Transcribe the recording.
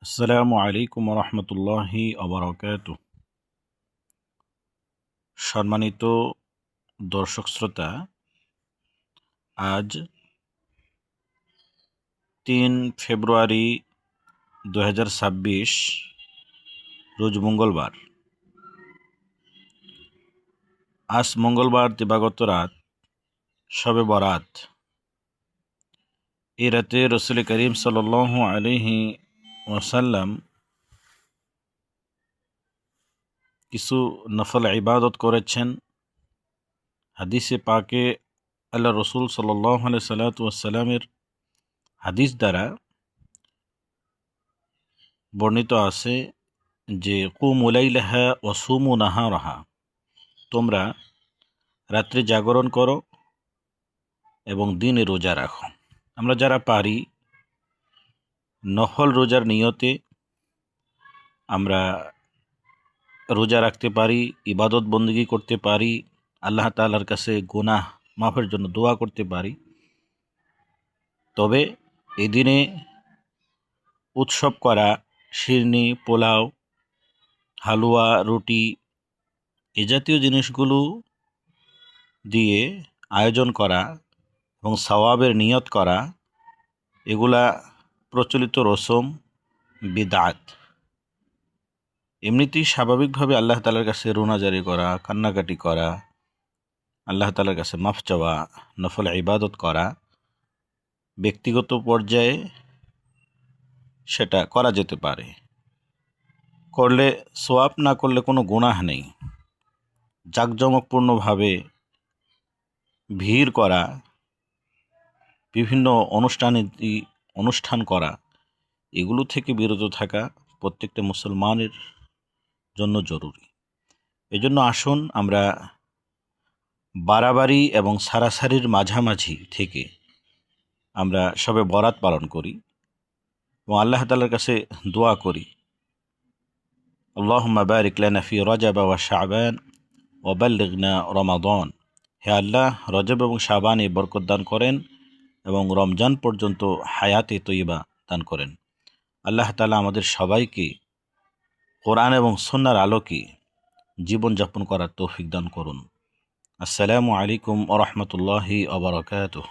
আসসালামু আলাইকুম রহমতুল্লাহি অবরাকাতু। সম্মানিত দর্শক শ্রোতা, আজ 3 ফেব্রুয়ারি 2026 রোজ মঙ্গলবার। আজ মঙ্গলবার দিবাগত রাত শবে বরাত। এই রাতে রসুল করিম সাল্লাল্লাহু আলাইহি ওয়াসাল্লাম কিছু নফল ইবাদত করেছেন। হাদিসে পাকে আল্লাহ রসুল সাল্লাল্লাহু আলাইহি সাল্লামের হাদিস দ্বারা বর্ণিত আছে যে কুমু লাইলাহা ওয়া সুমু নাহারাহা, তোমরা রাত্রে জাগরণ করো এবং দিনে রোজা রাখো। আমরা যারা পারি নফল রোজার নিয়তে আমরা রোজা রাখতে পারি, ইবাদত বন্দেগী করতে পারি, আল্লাহ তাআলার কাছে গুনাহ মাফের জন্য দোয়া করতে পারি। তবে এই দিনে উৎসব করা, শিরনি, পোলাও, হালুয়া, রুটি এ জাতীয় জিনিসগুলো দিয়ে আয়োজন করা এবং সওয়াবের নিয়ত করা, এগুলা প্রচলিত রসম, বিদআত। এমনিতেই স্বাভাবিকভাবে আল্লাহ তাআলার কাছে রোনাজারি করা, কান্নাকাটি করা, আল্লাহ তাআলার কাছে মাফ চাওয়া, নফল ইবাদত করা, ব্যক্তিগত পর্যায়ে সেটা করা যেতে পারে। করলে সোয়াব, না করলে কোনো গুনাহ নেই। জাঁকজমকপূর্ণভাবে ভিড় করা, বিভিন্ন অনুষ্ঠান করা, এগুলো থেকে বিরত থাকা প্রত্যেকটা মুসলমানের জন্য জরুরি। এজন্য আসুন আমরা বাড়াবাড়ি এবং সারাসারির মাঝামাঝি থেকে আমরা সবে বরাত পালন করি এবং আল্লাহ তাআলার কাছে দোয়া করি, আল্লাহুম্মা বারিক লানা ফি রজব ওয়া শাবান ওয়া বাল্লিগনা রমাদান। হে আল্লাহ, রজব এবং শাবানে বরকত দান করেন এবং রমজান পর্যন্ত হায়াতে তৈয়বা দান করেন। আল্লাহ তাআলা আমাদের সবাইকে কোরআন এবং সুন্নাহর আলোকে জীবনযাপন করার তৌফিক দান করুন। আসসালামু আলাইকুম ওয়া রাহমাতুল্লাহি ওয়া বারাকাতুহু।